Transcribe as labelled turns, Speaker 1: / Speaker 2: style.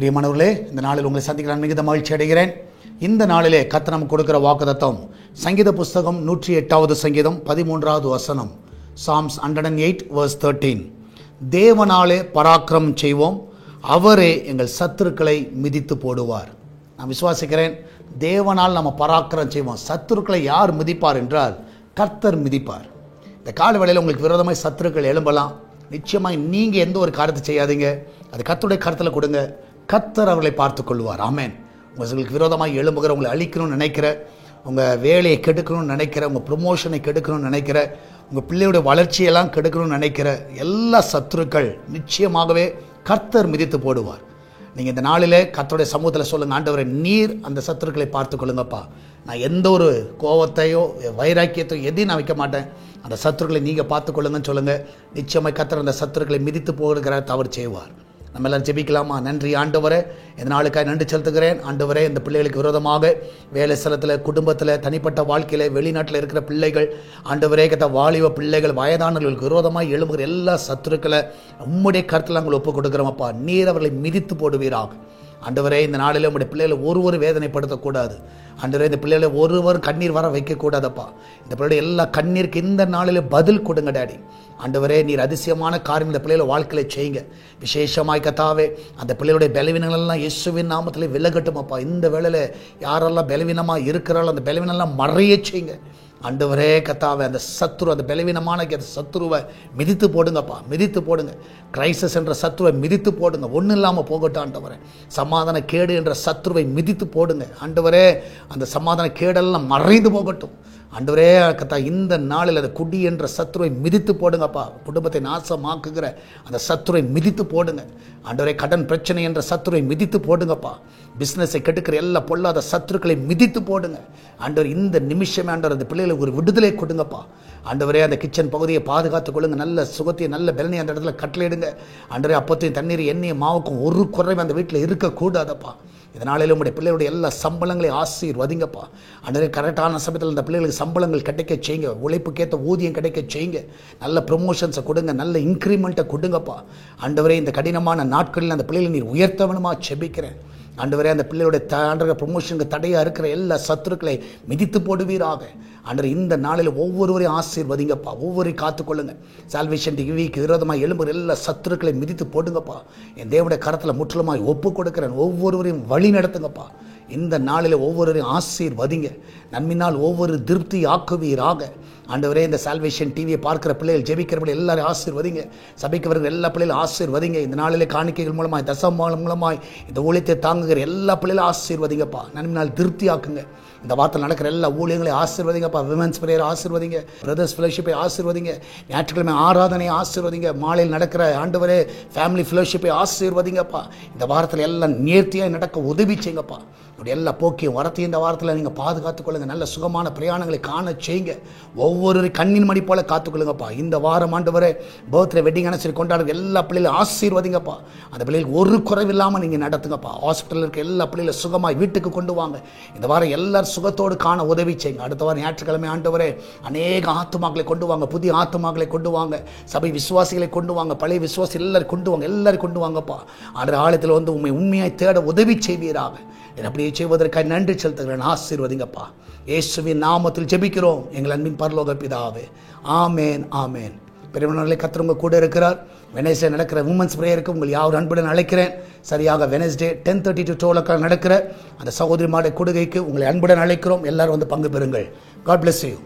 Speaker 1: பிரியமானவர்களே, இந்த நாளில் உங்களை சந்திக்க நான் மிகுந்த மகிழ்ச்சி அடைகிறேன். இந்த நாளிலே கர்த்தர் நமக்கு கொடுக்கிற வாக்குத்தத்தம் சங்கீத புஸ்தகம் 108வது சங்கீதம் 13வது வசனம். Psalms 108 verse 13. தேவனாலே பராக்கிரமம் செய்வோம், அவரே எங்கள் சத்துருக்களை மிதித்து போடுவார். நான் விசுவாசிக்கிறேன், தேவனால் நம்ம பராக்கிரமம் செய்வோம். சத்துருக்களை யார் மிதிப்பார் என்றால் கர்த்தர் மிதிப்பார். இந்த கால வேளையில் உங்களுக்கு விரோதமாய் சத்துருக்கள் எழும்பலாம். நிச்சயமாய் நீங்கள் எந்த ஒரு காரியத்தை செய்யாதீங்க, அது கர்த்தருடைய கருத்தில் கொடுங்க. கர்த்தர் அவர்களை பார்த்து கொள்வார். ஆமென். உங்களுக்கு விரோதமாக எழும்புகிற, உங்களை அழிக்கணும்னு நினைக்கிற, உங்கள் வேலையை கெடுக்கணும்னு நினைக்கிற, உங்கள் ப்ரொமோஷனை கெடுக்கணும்னு நினைக்கிற, உங்கள் பிள்ளையுடைய வளர்ச்சியெல்லாம் கெடுக்கணும்னு நினைக்கிற எல்லா சத்துருக்கள் நிச்சயமாகவே கர்த்தர் மிதித்து போடுவார். நீங்கள் இந்த நாளிலே கர்த்தருடைய சமூகத்தில் சொல்லுங்கள், ஆண்டவரே நீர் அந்த சத்துருக்களை பார்த்து கொள்ளுங்கப்பா. நான் எந்த ஒரு கோபத்தையோ வைராக்கியத்தையோ எதையும் நான் வைக்க மாட்டேன், அந்த சத்துருக்களை நீங்கள் பார்த்து கொள்ளுங்கன்னு சொல்லுங்கள். நிச்சயமாக கர்த்தர் அந்த சத்துருக்களை மிதித்து போடுகிற தவறு செய்வார். நம்ம எல்லோரும் ஜெபிக்கலாமா? நன்றி ஆண்டவரே, இந்த நாளுக்காக நன்றி செலுத்துகிறேன். ஆண்டவரே, இந்த பிள்ளைகளுக்கு விரோதமாக வேலை ஸ்தலத்தில், குடும்பத்தில், தனிப்பட்ட வாழ்க்கையில், வெளிநாட்டில் இருக்கிற பிள்ளைகள், ஆண்டவரே கத்த வாலிப பிள்ளைகள், வயதானவர்களுக்கு விரோதமாக எழும்புகிற எல்லா சத்துருக்களை உம்முடைய கருத்தில் நாங்கள் ஒப்புக் கொடுக்குறோமப்பா. நீர் அவர்களை மிதித்து போடுவீராக. ஆண்டவரே, இந்த நாளில் உங்களுடைய பிள்ளைகளை ஒருவர் வேதனைப்படுத்தக்கூடாது. ஆண்டவரே, இந்த பிள்ளைகளை ஒருவர் கண்ணீர் வர வைக்கக்கூடாதப்பா. இந்த பிள்ளைகளுடைய எல்லா கண்ணீருக்கு இந்த நாளில் பதில் கொடுங்க டாடி. ஆண்டவரே, நீர் அதிசயமான காரியம் இந்த பிள்ளைகளை வாழ்க்கையில் செய்யுங்க. விசேஷமாய் கத்தாவே, அந்த பிள்ளைகளுடைய பலவீனங்களெல்லாம் இயேசுவின் நாமத்திலே விலகட்டுமப்பா. இந்த வேளையில் யாரெல்லாம் பலவீனமாக இருக்கிறாலும் அந்த பலவீனெல்லாம் மறைய செய்யுங்க. ஆண்டவரே கத்தாவே, அந்த சத்துரு, அந்த பலவீனமான சத்துருவை மிதித்து போடுங்கப்பா, மிதித்து போடுங்க. கிரைசஸ் என்ற சத்துருவை மிதித்து போடுங்க, ஒன்றும் இல்லாமல் போகட்டும். ஆண்டவரே, சமாதான கேடு என்ற சத்துருவை மிதித்து போடுங்க. ஆண்டவரே, அந்த சமாதான கேடெல்லாம் மறைந்து போகட்டும். ஆண்டவரே கத்தா, இந்த நாளில் அந்த குடி என்ற சத்துருவை மிதித்து போடுங்கப்பா. குடும்பத்தை நாசமாக்குகிற அந்த சத்துருவை மிதித்து போடுங்க. ஆண்டவரே, கடன் பிரச்சனை என்ற சத்துருவை மிதித்து போடுங்கப்பா. பிஸ்னஸை கெடுக்கிற எல்லா பொல்லாத சத்துருக்களை மிதித்து போடுங்க. ஆண்டவர், இந்த நிமிஷமே ஆண்டவர் அந்த பிள்ளைகளுக்கு ஒரு விடுதலை கொடுங்கப்பா. ஆண்டவரே, அந்த கிச்சன் பகுதியை பாதுகாத்துக் கொள்ளுங்க. நல்ல சுகத்தையும் நல்ல பலனையும் அந்த இடத்துல கட்டளையிடுங்க. ஆண்டவரே, அப்பத்தையும் தண்ணீர் எண்ணெயும் மாவுக்கும் ஒரு குறைவு அந்த வீட்டில் இருக்கக்கூடாதப்பா. இதனாலே உங்களுடைய பிள்ளைகளுடைய எல்லா சம்பளங்களையும் ஆசீர்வதிங்கப்பா. ஆண்டவரே, கரெக்டான சமயத்தில் அந்த பிள்ளைகளுக்கு சம்பளங்கள் கிடைக்க செய்யுங்க. உழைப்புக்கேற்ற ஊதியம் கிடைக்க செய்யுங்க. நல்ல ப்ரொமோஷன்ஸை கொடுங்க, நல்ல இன்க்ரிமெண்ட்டை கொடுங்கப்பா. ஆண்டவரே, இந்த கடினமான நாட்களில் அந்த பிள்ளைகளை நீர் உயர்த்தவனுமா செபிக்கிறேன். ஆண்டவரே, அந்த பிள்ளைகளுடைய ப்ரொமோஷனுக்கு தடையாக இருக்கிற எல்லா சத்துருக்களை மிதித்து போடுவீராக. ஆண்டவரே, இந்த நாளில் ஒவ்வொருவரையும் ஆசீர்வதிங்கப்பா, ஒவ்வொருவரையும் காத்துக்கொள்ளுங்க. சால்வேஷன் டிவிக்கு விரோதமாக எழும்புகிற எல்லா சத்துருக்களை மிதித்து போடுங்கப்பா. என் தேவனுடைய கரத்தில் முற்றிலுமாய் ஒப்பு கொடுக்கிறேன். ஒவ்வொருவரையும் வழி நடத்துங்கப்பா. இந்த நாளில் ஒவ்வொருவரையும் ஆசீர்வதிங்க. நன்மையினால் ஒவ்வொரு திருப்தி ஆக்குவீராக. ஆண்டவரே, இந்த சால்வேஷன் டிவியை பார்க்கிற பிள்ளைகள், ஜெபிக்கிறவர்கள் எல்லாரும் ஆசீர்வதிங்க. சபைக்கு வருகிற எல்லா பிள்ளைகளும் ஆசீர்வதிங்க. இந்த நாளிலே காணிக்கைகள் மூலமாய், தசமபாகம் மூலமாய் இந்த ஊழியத்தை தாங்குகிற எல்லா பிள்ளைகளும் ஆசீர்வதிங்கப்பா. நன்மையினால் திருப்தி ஆக்குங்க. இந்த வார்த்தை நடக்கிற எல்லா ஊழியங்களையும் ஆசீர்வதிங்கப்பா. விமென்ஸ் பிரேயர் ஆசீர்வதிங்க. பிரதர்ஸ் ஃபெலோஷிப்பை ஆசீர்வதிங்க. ஞாயிற்றுக்கிழமை ஆராதனையை ஆசீர்வதிங்க. மாலையில் நடக்கிற ஆண்டவரே ஃபேமிலி ஃபெலோஷிப்பை ஆசீர்வதிங்கப்பா. இந்த வாரத்தில் எல்லாம் நேர்த்தியாக நடக்க உதவி செய்யுங்கப்பா. அப்படி எல்லா போக்கியும் வரத்தையும் இந்த வாரத்தில் நீங்கள் பாதுகாத்துக் கொள்ளுங்க. நல்ல சுகமான பிரயாணங்களை காண செய்யுங்க. ஒவ்வொரு கண்ணின் மணி போல காத்துக்கொள்ளுங்கப்பா. இந்த வாரம் ஆண்டவரே பர்த்டே வெட்டிங் அனிவர்சரி கொண்டாடுற எல்லா பிள்ளைகளும் ஆசீர்வதிங்கப்பா. அந்த பிள்ளைகளுக்கு ஒரு குறைவில்லாமல் நீங்கள் நடத்துங்கப்பா. ஹாஸ்பிட்டலில் இருக்க எல்லா பிள்ளைகளும் சுகமாக வீட்டுக்கு கொண்டு வாங்க. இந்த வாரம் எல்லாரும் சுகத்தோடு காண உதவி செய்யுங்க. அடுத்த வாரம் ஞாயிற்றுக்கிழமை ஆண்டவரே அநேக ஆத்துமாக்களை கொண்டு வாங்க, புதிய ஆத்துமாக்களை கொண்டு வாங்க, சபை விசுவாசிகளை கொண்டு வாங்க, பழைய விசுவாசி எல்லாரும் கொண்டு வாங்க, எல்லாரும் கொண்டு வாங்கப்பா. ஆண்டு ஆழத்தில் வந்து உண்மையாய் தேட உதவி செய்வீராக. அப்படியே செய்வதற்காக நன்றி செலுத்துகிறேன். ஆசீர்வதிங்கப்பா. இயேசுவின் நாமத்தில் ஜெபிக்கிறோம் எங்கள் அன்பின் பரலோக பிதாவே. ஆமேன், ஆமேன். பெரியவர்களே, கர்த்தர் உங்க கூட இருக்கிறார். வெனஸ்டே நடக்கிற உமன்ஸ் பிரேயருக்கு உங்கள் யாரும் அன்புடன் அழைக்கிறேன். சரியாக வெனஸ்டே 10:30 to 12 நடக்கிற அந்த சகோதரிமாருடைய கொடுகைக்கு உங்களை அன்புடன் அழைக்கிறோம். எல்லாரும் வந்து பங்கு பெறுங்கள். God bless you.